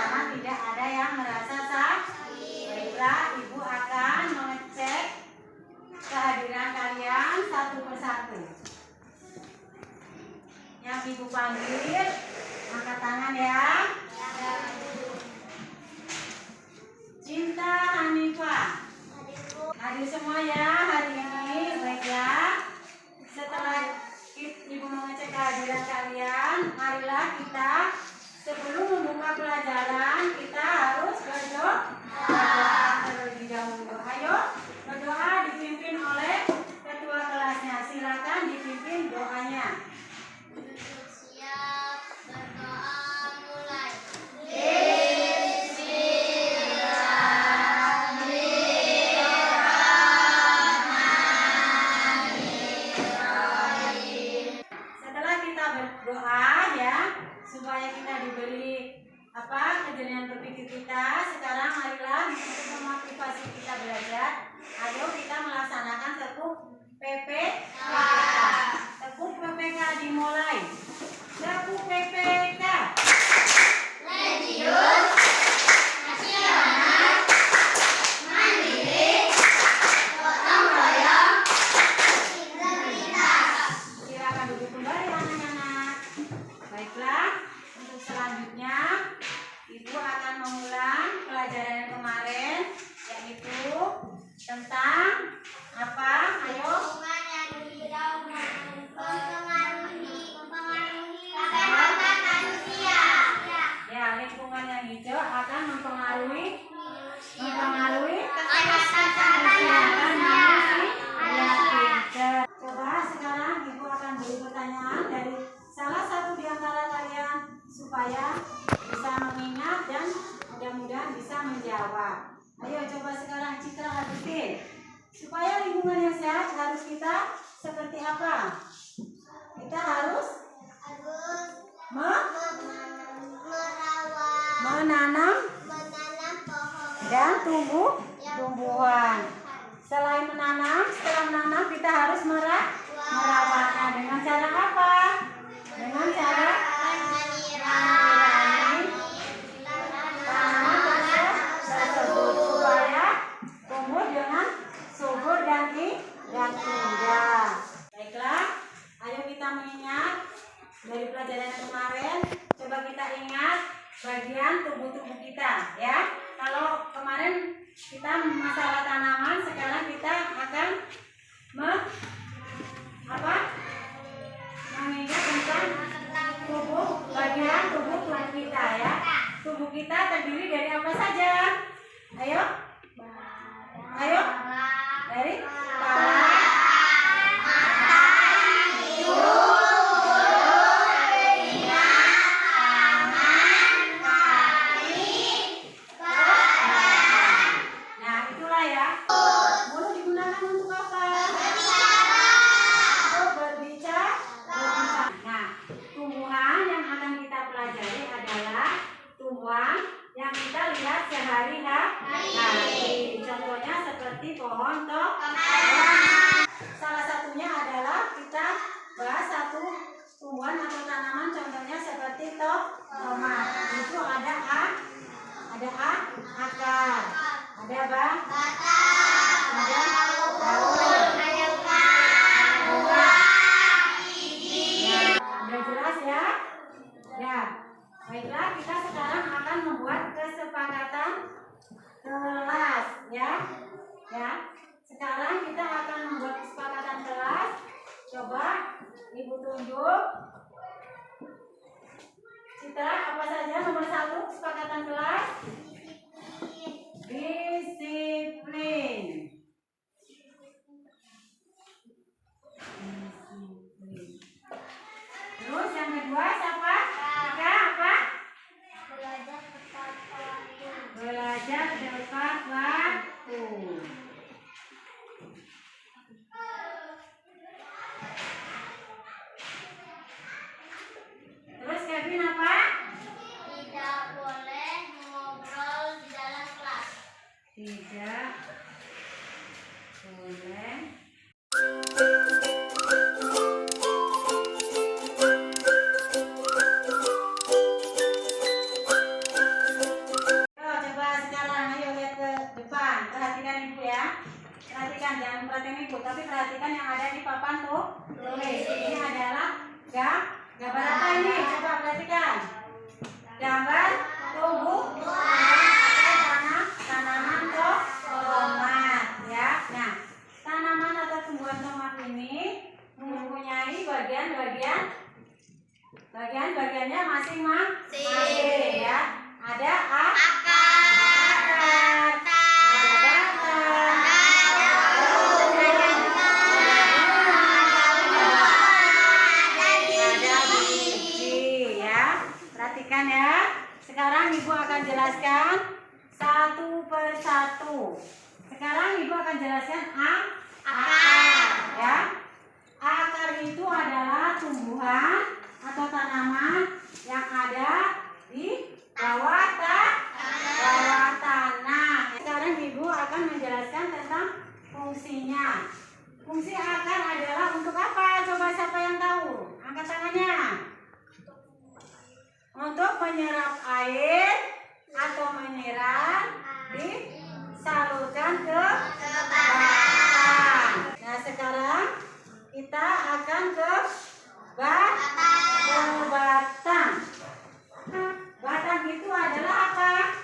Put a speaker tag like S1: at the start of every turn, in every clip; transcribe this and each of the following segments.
S1: karena tidak ada yang merasa sakit. Baiklah, Ibu akan mengecek kehadiran kalian satu persatu. Yang Ibu panggil, angkat tangan ya. Cinta Hanifah. Hadir semua ya hari ini. Baiklah, setelah Ibu mengecek kehadiran kalian, marilah kita sebelum membuka pelajaran kita harus berdoa terlebih dahulu. Ayo berdoa dipimpin oleh ketua kelasnya. Silakan dipimpin doanya.
S2: Siap, berdoa mulai.
S1: Setelah kita berdoa ya, supaya kita diberi kejelian berpikir kita, sekarang marilah untuk memotivasi kita belajar. Ayo kita melaksanakan tekuk PPK. Tekuk PPK dimulai. Tekuk PPK.
S2: Religius, nasional, mandiri, gotong royong, integritas.
S1: Silakan duduk kembali anak-anak. Baiklah, untuk selanjutnya Ibu akan mengulang pelajaran yang kemarin, yaitu tentang apa? Ayo.
S2: Lingkungan yang hijau mempengaruhi kesehatan manusia.
S1: Ya, lingkungan yang hijau akan mempengaruhi
S2: Kesehatan manusia.
S1: Coba sekarang Ibu akan beri pertanyaan dari salah satu di antara kalian supaya bisa mengingat dan mudah-mudahan bisa menjawab. Ayo coba sekarang Citra Agustin. Supaya lingkungan yang sehat harus kita seperti apa? Kita harus menanam dan tumbuhan. Selain menanam, setelah menanam kita harus merawatnya. Dengan cara apa? Dengan cara menyiram tanaman tersebut supaya tumbuh dengan subur dan indah. Baiklah, ayo kita mengingat dari pelajaran yang kemarin. Coba kita ingat bagian tubuh kita ya. Kalau kemarin kita masalah tanaman, sekarang kita akan mengingat tentang bagian tubuh kita ya. Tubuh kita terdiri dari apa saja? Ayo dari kepala, yang kita lihat sehari-hari. Contohnya seperti pohon salah satunya adalah kita bahas satu tumbuhan atau tanaman, contohnya seperti tomat. Itu ada akar, ada batang, ada daun, buah. Sudah jelas ya? Ya. Baiklah, kita sekarang akan membuat kesepakatan kelas ya. meja, boleh. Coba sekarang ayo lihat ke depan, perhatikan ibu ya. Perhatikan, jangan perhatikan ibu, tapi perhatikan yang ada di papan tuh. Tulis, ini adalah gambar apa ini? Coba perhatikan. Gambar tumbuh atau tanaman tomat ya. Nah, tanaman atau tumbuhan tomat ini mempunyai bagiannya masing-masing ya. Ada akar, ada batang, ada biji ya. Perhatikan ya. Sekarang ibu akan jelaskan satu persatu. Sekarang ibu akan jelaskan akar ya. Akar itu adalah tumbuhan atau tanaman yang ada di bawah tanah. Sekarang ibu akan menjelaskan tentang fungsinya. Fungsi akar adalah untuk apa? Coba siapa yang tahu? Angkat tangannya. Untuk menyerap air atau mineral disalurkan ke batang. Nah, sekarang kita akan ke batang. Batang itu adalah apa?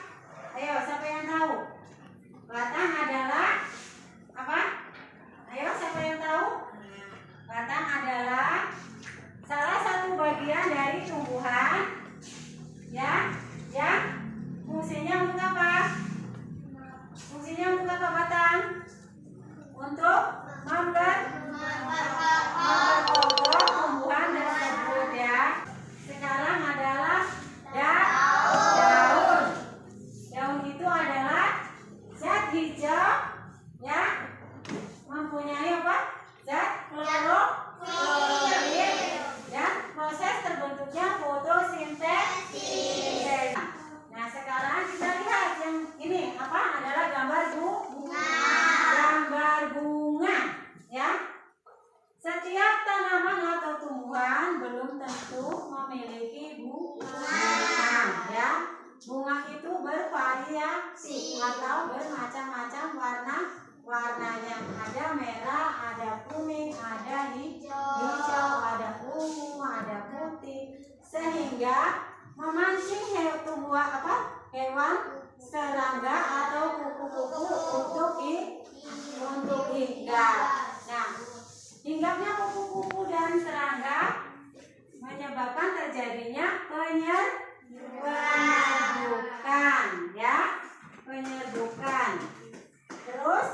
S1: Ayo, siapa yang tahu? Batang adalah apa? Ayo, siapa yang tahu? Batang adalah salah satu bagian dari tumbuhan ya, yang fungsinya untuk apa? Fungsinya untuk apa batang? Untuk memperkokoh tumbuhan tersebut ya. Sekarang adalah daun. Daun itu adalah zat hijau ya, mempunyai apa? Zat klorofil dan proses terbentuknya fotosintesis. Nah, sekarang kita lihat yang ini apa? Adalah gambar bunga ya. Setiap tanaman atau tumbuhan belum tentu memiliki bunga ya. Bunga itu bervariasi atau bermacam-macam warnanya. Ada merah, ada kuning, ada hijau, ada ungu, ada putih, sehingga memancing hewan serangga atau kupu-kupu untuk hinggap. Nah, hinggapnya kupu-kupu dan serangga menyebabkan terjadinya penyerbukan ya, penyerbukan. Terus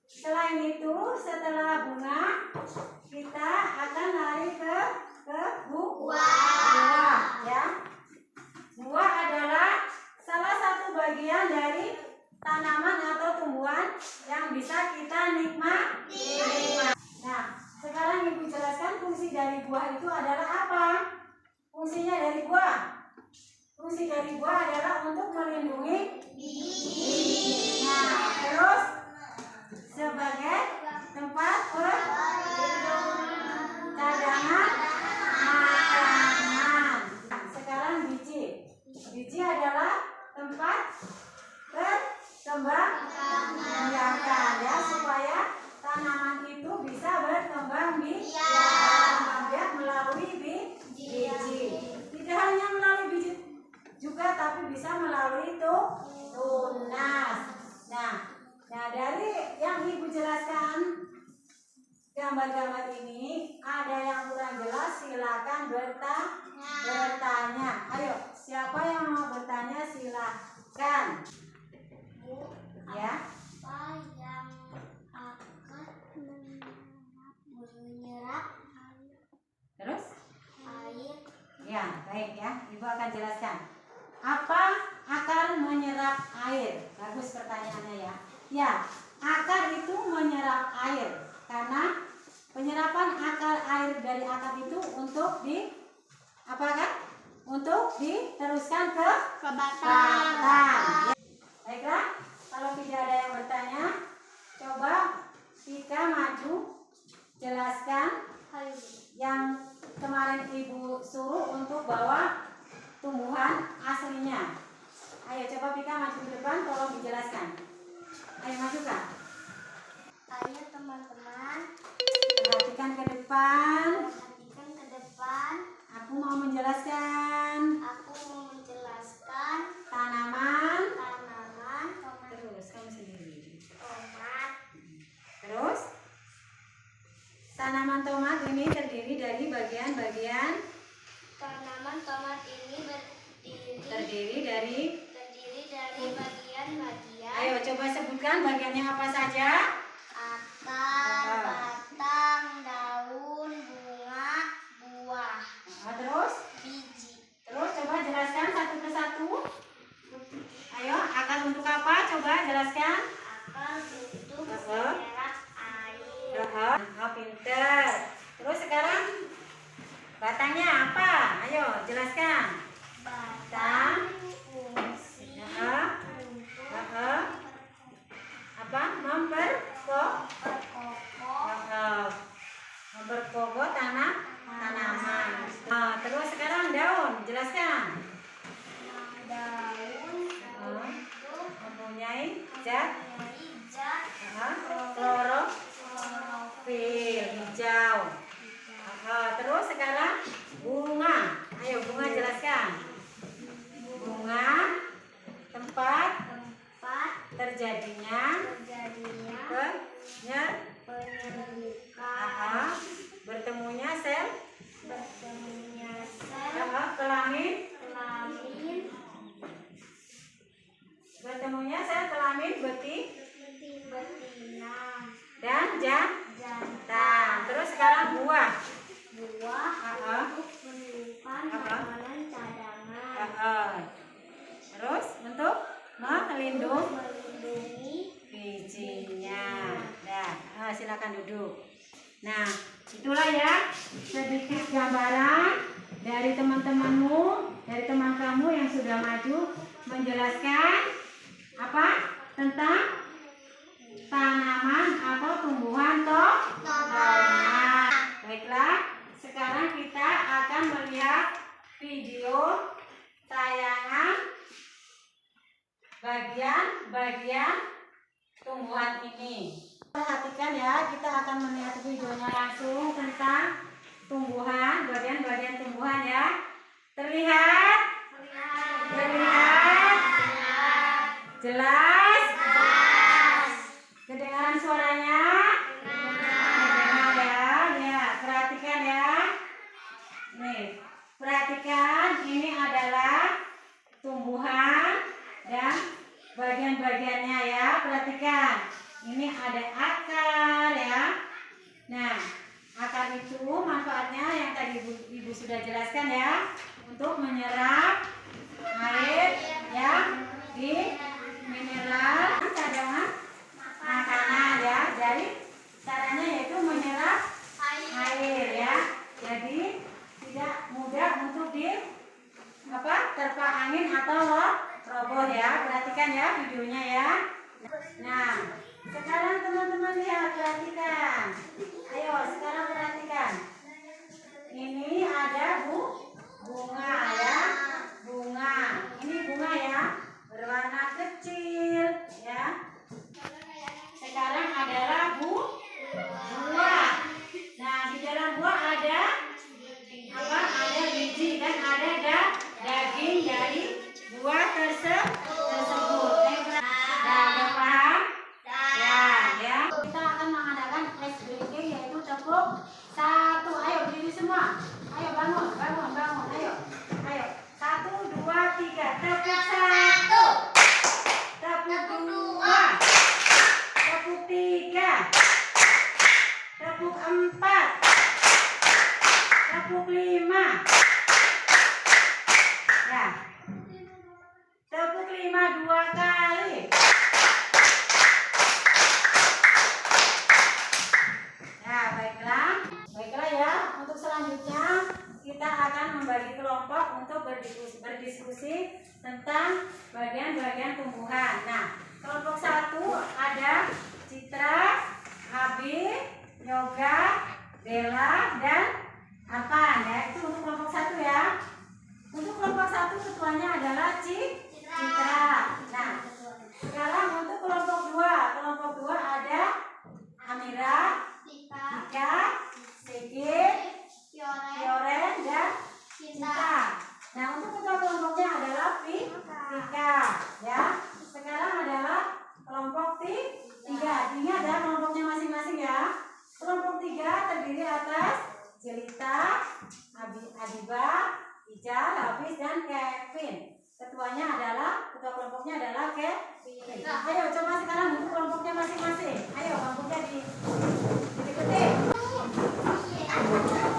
S1: selain itu, setelah bunga kita akan lari ke buah ya. Buah adalah salah satu bagian dari tanaman atau tumbuhan yang bisa kita nikmati. Nah, sekarang ibu jelaskan fungsi dari buah itu adalah apa? Fungsinya dari buah. Fungsi dari buah adalah untuk melindungi biji. Nah, terus sebagai tempat cadangan makanan. Sekarang biji. Biji adalah tempat berkembang biakan ya, supaya tanaman itu bisa berkembang biak melalui biji. Tidak hanya melalui biji juga, tapi bisa melalui tunas. Nah, dari yang ibu jelaskan gambar-gambar ini, ada yang kurang jelas silakan bertanya. Ayo, siapa yang mau bertanya silakan. Ya.
S2: Apa yang akan menyerap
S1: Terus?
S2: air?
S1: Ya, baik ya. Ibu akan jelaskan. Apa akar menyerap air? Bagus pertanyaannya ya. Ya, akar itu menyerap air karena penyerapan air dari akar itu untuk untuk diteruskan ke batang. Ya. Baiklah, kalau tidak depan.
S2: Perhatikan ke depan.
S1: Aku mau menjelaskan
S2: Aku mau menjelaskan
S1: tanaman.
S2: tanaman tomat.
S1: Terus kamu sendiri.
S2: Tomat.
S1: Terus tanaman tomat ini terdiri dari bagian-bagian.
S2: Tanaman tomat ini
S1: Terdiri dari.
S2: bagian-bagian.
S1: Ayo coba sebutkan bagiannya apa saja.
S2: Akar, batang, daun, bunga, buah,
S1: Terus
S2: biji.
S1: Terus coba jelaskan satu persatu. Ayo, akar untuk apa? Coba jelaskan.
S2: Akar untuk
S1: Apa?
S2: menyerap air.
S1: Pinter. Terus sekarang batangnya apa? Ayo jelaskan.
S2: Batang fungsi
S1: Apa? Memperkokoh tanaman. Terus sekarang daun, jelaskan.
S2: daun untuk
S1: Mempunyai zat
S2: klorofil.
S1: klorofil hijau. Terus sekarang bunga. Ayo bunga jelaskan. Bunga tempat terjadinya
S2: penyerbukan,
S1: bertemunya sel kelamin
S2: betina,
S1: dan
S2: jantan.
S1: Terus sekarang buah.
S2: Untuk menyimpan makanan cadangan.
S1: Terus untuk melindungi
S2: Melindungi
S1: bijinya. Silakan duduk. Nah, itulah ya sedikit gambaran dari teman-temanmu, dari teman kamu yang sudah maju menjelaskan apa tentang tanaman atau tumbuhan tomat. Baiklah, sekarang kita akan melihat video tayangan bagian-bagian tumbuhan ini. Perhatikan ya, kita akan melihat videonya langsung tentang tumbuhan, bagian-bagian tumbuhan ya. Terlihat? Jelas? Kedengaran suaranya? Kedengar ya. Perhatikan ya. Nih, perhatikan ini adalah tumbuhan dan bagian-bagiannya ya. Perhatikan. Ini ada akar ya. Nah, akar itu manfaatnya yang tadi Ibu sudah jelaskan ya, untuk menyerap air ya di mineral cadangan makanan ya. Jadi caranya yaitu menyerap air ya. Jadi tidak mudah untuk terpa angin atau roboh ya. Perhatikan ya videonya ya. Nah, sekarang teman-teman lihat, perhatikan. Ayo sekarang perhatikan. Ini ada bunga ya. Bunga. Ini bunga ya. Berwarna kecil ya. Jelita, Adiba, Ica, Hafiz, dan Kevin. Ketua kelompoknya adalah Kevin. Ayo coba sekarang bentuk kelompoknya masing-masing. Ayo kelompoknya diikuti.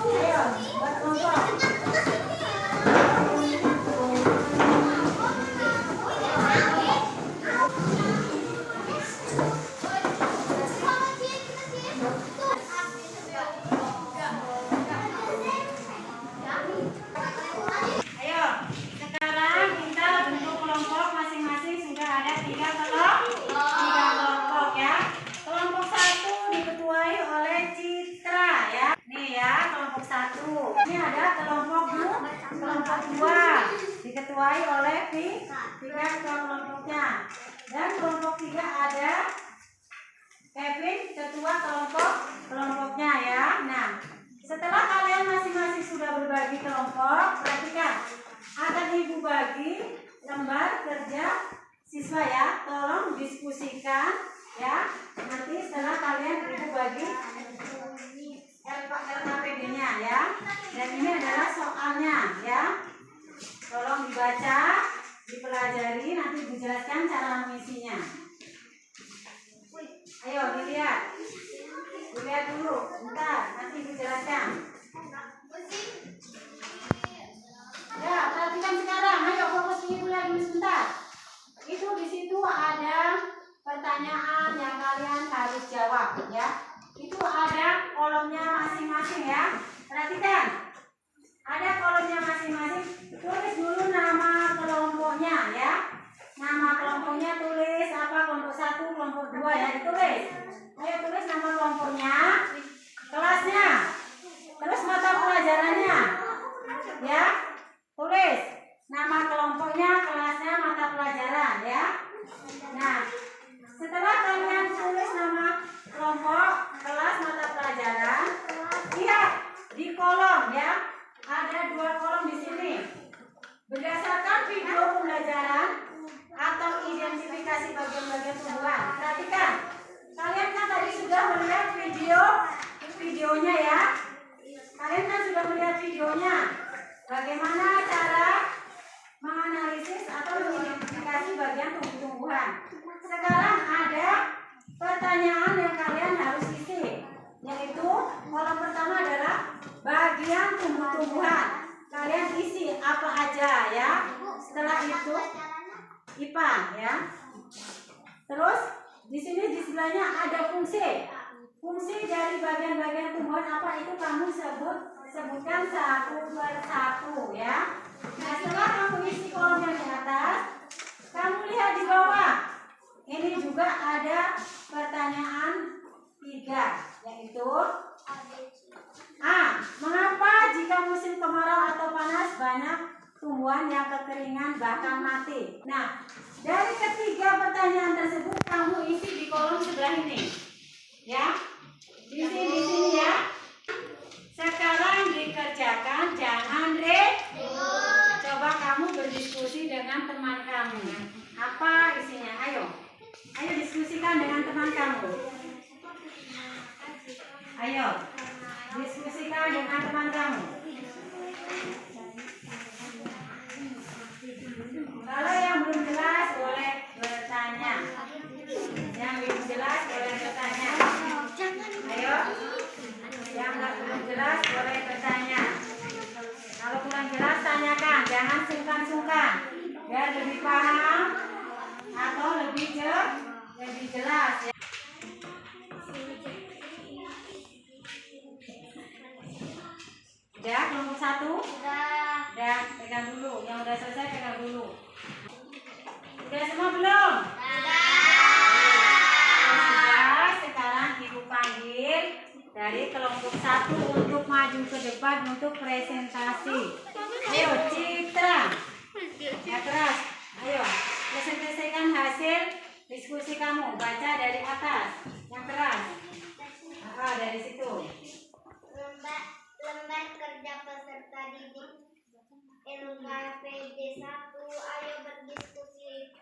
S1: Ayo buat kelompok. Diketuai oleh tiga ketua kelompoknya, dan kelompok 3 ada Kevin, ketua kelompoknya ya. Nah, setelah kalian masing-masing sudah berbagi kelompok, perhatikan akan ibu bagi lembar kerja siswa ya. Tolong diskusikan ya. Nanti setelah kalian ibu bagi LKPD-nya ya. Dan ini adalah soalnya ya. Tolong dibaca, dipelajari, nanti dijelaskan cara mengisinya. Ayo dilihat dulu, bentar, nanti dijelaskan. Ya, perhatikan sekarang. Ayo fokus ibu lagi sebentar. Itu di situ ada pertanyaan yang kalian harus jawab ya. Itu ada kolomnya masing-masing ya. Perhatikan. Ada kolomnya masing-masing. Tulis dulu nama kelompoknya ya. Nama kelompoknya tulis apa, kelompok 1, kelompok 2 ya, ditulis. Ayo tulis nama kelompoknya, kelasnya, terus mata pelajarannya. Ya. Tulis nama kelompoknya, kelasnya, mata pelajaran ya. Nah, setelah kalian tulis nama kelompok, kelas, mata pelajaran, lihat di kolom ya. Ada 2 kolom di sini. Berdasarkan video pembelajaran atau identifikasi bagian-bagian tumbuhan. Perhatikan. Kalian kan tadi sudah melihat videonya ya. Kalian kan sudah melihat videonya. Bagaimana cara menganalisis atau mengidentifikasi bagian tumbuh-tumbuhan. Sekarang ada pertanyaan yang kalian harus isi. Yaitu kolom pertama adalah bagian tumbuh-tumbuhan. Kalian isi apa aja ya. Setelah itu IPA ya. Terus di sini di sebelahnya ada fungsi. Fungsi dari bagian-bagian tumbuhan apa itu kamu sebutkan satu persatu ya. Nah, setelah kamu isi kolom yang di atas, kamu lihat di bawah. Ini juga ada pertanyaan 3, yaitu A. Mengapa jika musim kemarau atau panas banyak tumbuhan yang kekeringan bahkan mati? Nah, dari ketiga pertanyaan tersebut kamu isi di kolom sebelah ini. Ya. Di sini ya. Sekarang dikerjakan, jangan ribut. Coba kamu berdiskusi dengan teman kamu. Apa isinya? Ayo diskusikan dengan teman kamu. Ayo diskusikan dengan teman kamu. Kalau yang belum jelas boleh bertanya. Yang belum jelas boleh bertanya. Ayo. Yang belum jelas boleh bertanya. Kalau kurang jelas tanyakan, jangan sungkan-sungkan. Biar lebih paham atau lebih jelas ya. Udah kelompok 1? Udah, pegang dulu. Yang udah selesai pegang dulu. Udah semua belum? Sudah, sekarang ibu panggil dari kelompok 1 untuk maju ke depan untuk presentasi. Ayo Citra. Ya keras. Ayo presentasikan hasil diskusi kamu. Baca dari atas. Yang keras. Dari situ.
S2: Lembar kerja peserta didik LKPD 1. Ayo berdiskusi.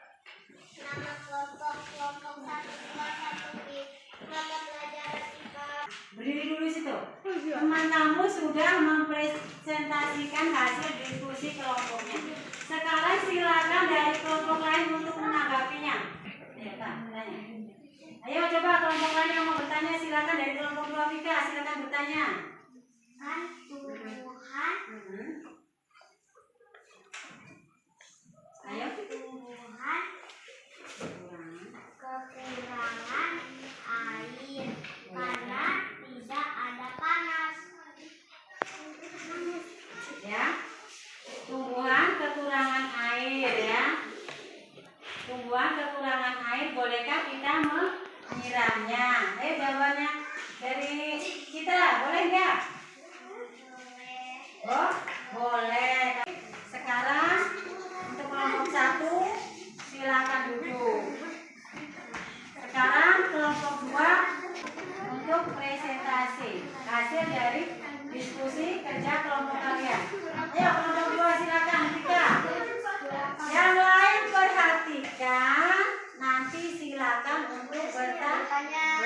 S2: Nama kelompok 1, kelas 1 di mata pelajaran IPA.
S1: Berdiri dulu situ. teman kamu sudah mempresentasikan hasil diskusi kelompoknya. Sekarang silakan dari kelompok lain untuk menanggapinya. Ya, Kak, tanya. Ayo coba kelompok lain yang mau bertanya, silakan dari kelompok 2 Vika, silakan bertanya.
S2: Tumbuhan.
S1: Ayo.
S2: Tumbuhan kekurangan air karena tidak ada panas.
S1: Ya. Tumbuhan kekurangan air ya. Tumbuhan kekurangan air, bolehkah kita menyiramnya? Ayo jawabannya dari kita, boleh nggak? Oh, boleh. Sekarang untuk kelompok 1 silakan duduk. Sekarang kelompok 2 untuk presentasi hasil dari diskusi kerja kelompok kalian. Ayo kelompok 2 silakan Vika. Yang lain perhatikan, nanti silakan untuk bertanya.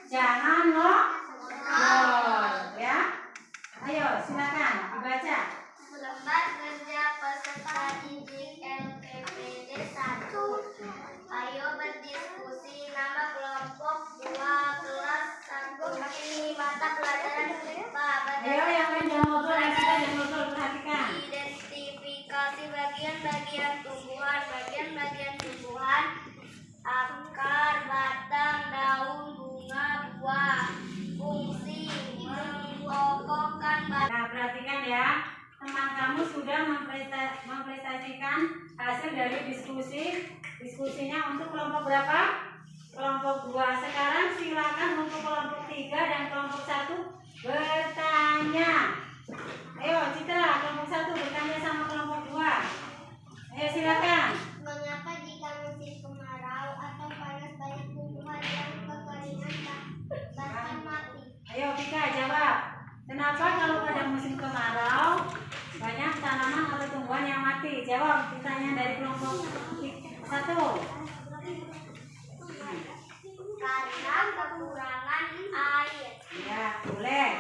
S1: Jangan ngobrol ya. Ayo silakan dibaca.
S2: Lembar kerja peserta didik LPPD 1. Ayo berdiskusi nama kelompok 2 kelas 1 ini mata pelajaran IPA.
S1: Ayo yang lain jangan ngobrol, yang kita jangan ngobrol, perhatikan.
S2: Identifikasi bagian-bagian tumbuhan, akar, batang, daun, bunga, buah. Fungsi mengokohkan batang.
S1: Nah perhatikan ya, teman kamu sudah mempresentasikan hasil dari diskusinya untuk kelompok berapa? Kelompok 2. Sekarang silakan untuk kelompok 3 dan kelompok 1 bertanya. Ayo Citra, kelompok 1 bertanya sama kelompok 2. Ayo silakan.
S2: Mengapa jika musim kemarau atau panas banyak tumbuhan yang kekeringan bahkan mati?
S1: Ayo Vika jawab. Kenapa kalau pada musim kemarau banyak tanaman atau tumbuhan yang mati? Jawab pertanyaan dari kelompok 1.
S2: Karena kekurangan air.
S1: Ya, boleh.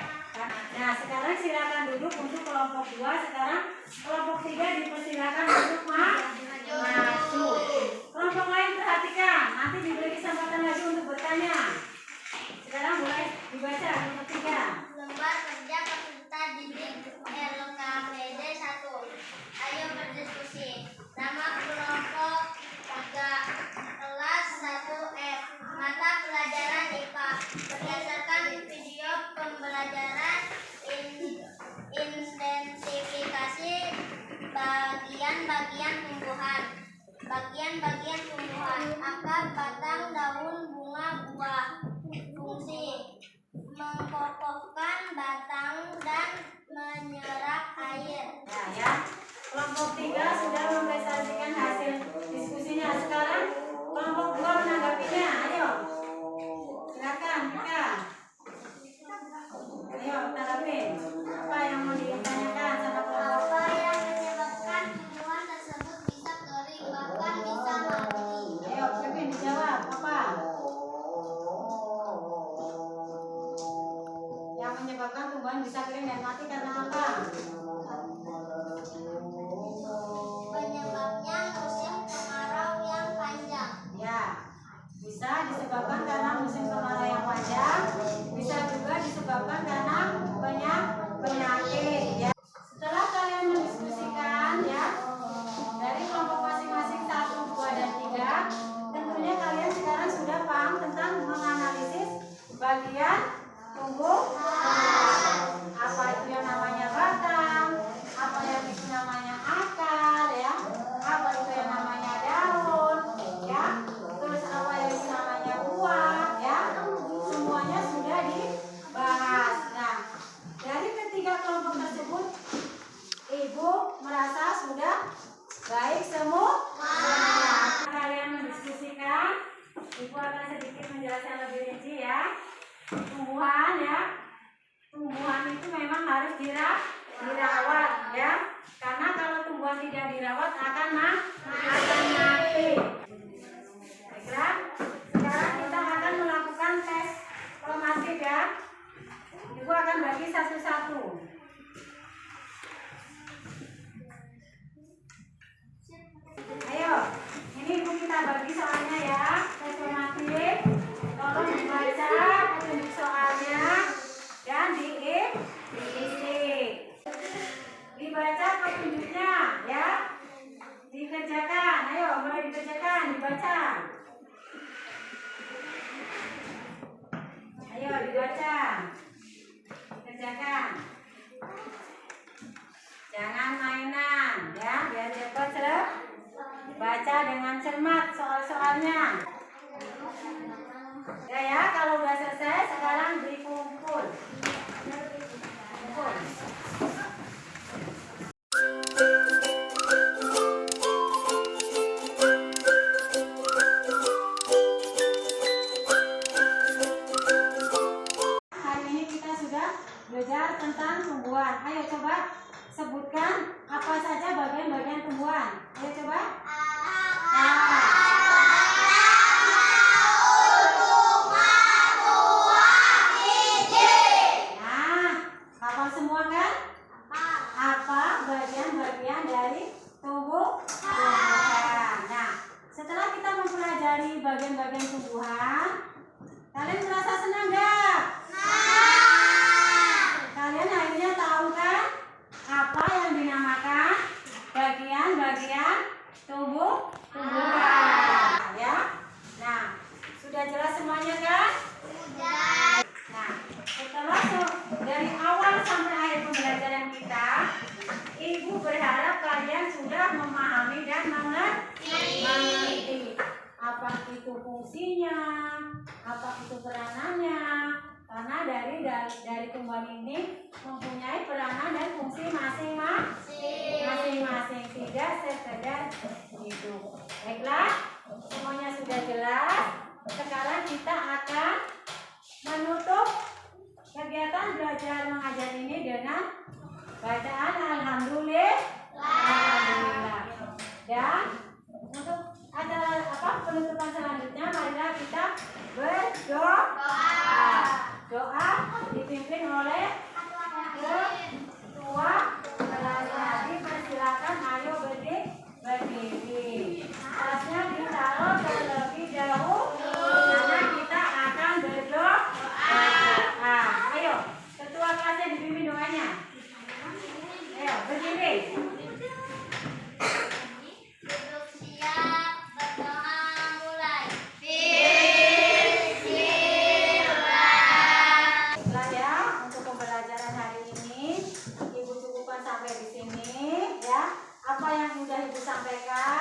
S1: Nah, sekarang silakan duduk untuk kelompok 2. Sekarang kelompok 3 dipersilakan untuk masuk. Kelompok lain perhatikan, nanti diberi kesempatan lagi untuk bertanya. Sekarang boleh dibaca kelompok 3.
S2: Lembar kerja peserta didik LKPD 1. Ayo berdiskusi. Nama kelompok 3 kelas 1F. Mata pelajaran IPA. Berdasarkan video pembelajaran identifikasi bagian-bagian tumbuhan. Akar, batang, daun, bunga, buah. Fungsi mengokohkan batang dan menyerap air.
S1: Nah, ya. Kelompok 3 sudah mempresentasikan hasil diskusinya. Sekarang kelompok 2 menanggapinya. Ayo. Silakan, Vika. Ayo, tanggapin. Apa yang mau ditanyakan sama kelompok?
S2: Apa yang menyebabkan tumbuhan tersebut bisa kering bahkan bisa mati?
S1: Ayo, Kevin dijawab. Apa? Yang menyebabkan tumbuhan bisa kering dan mati karena apa?
S2: Penyebabnya musim kemarau yang panjang.
S1: Ya, bisa disebabkan karena musim kemarau yang panjang, bisa juga disebabkan karena banyak penyakit. Ya. Setelah kalian mendiskusikan ya dari kelompok masing-masing 1, 2, dan 3, tentunya kalian sekarang sudah paham tentang menganalisis bagian tumbuhan. Apa itu yang namanya batang, apa yang itu namanya akar, ya, apa itu yang namanya daun, ya, terus apa yang itu namanya buah, ya, semuanya sudah dibahas. Nah, dari ketiga kelompok tersebut, Ibu merasa sudah baik semua. Kalian mendiskusikan, Ibu akan sedikit menjelaskan lebih rinci ya. Tumbuhan ya, tumbuhan itu memang harus dirawat ya, karena kalau tumbuhan tidak dirawat akan mati. Baiklah, sekarang kita akan melakukan tes formatif ya. baca. Kerjakan. Jangan mainan, ya, biar cepat baca dengan cermat soal-soalnya. Ya, kalau udah selesai, sekarang dikumpul. Kumpul. Hari ini kita sudah belajar tentang tumbuhan. Ayo coba sebutkan apa saja bagian-bagian tumbuhan. Ayo coba. Hafal semua kan? Apa bagian-bagian dari tumbuhan? Nah, setelah kita mempelajari bagian-bagian tumbuhan, kalian merasa senang nggak? Kalian akhirnya tahu kan apa yang dinamakan bagian-bagian tumbuhan, ya? Nah, sudah jelas semuanya kan? Nah, setelah dari awal sampai akhir pembelajaran kita, Ibu berharap kalian sudah memahami dan mengerti apa itu fungsinya, apa itu peranannya. Karena dari tumbuhan ini mempunyai peranan dan fungsi masing-masing, tidak sekedar itu. Baiklah, semuanya sudah jelas. Sekarang kita akan menutup kegiatan belajar mengajar ini dengan bacaan Alhamdulillah. Dan untuk acara penutupan selanjutnya, marilah kita berdoa. Doa dipimpin oleh ketua kelasnya. Dipersilakan, ayo berdiri. Tasnya ditaruh terlebih dahulu karena kita akan berdoa. Ayo, ketua kelasnya dipimpin doanya. Ayo, berdiri.
S2: Duduk siap, berdoa mulai.
S1: Baiklah ya, untuk pembelajaran hari ini Ibu cukupkan sampai di sini ya. Apa yang sudah Ibu sampaikan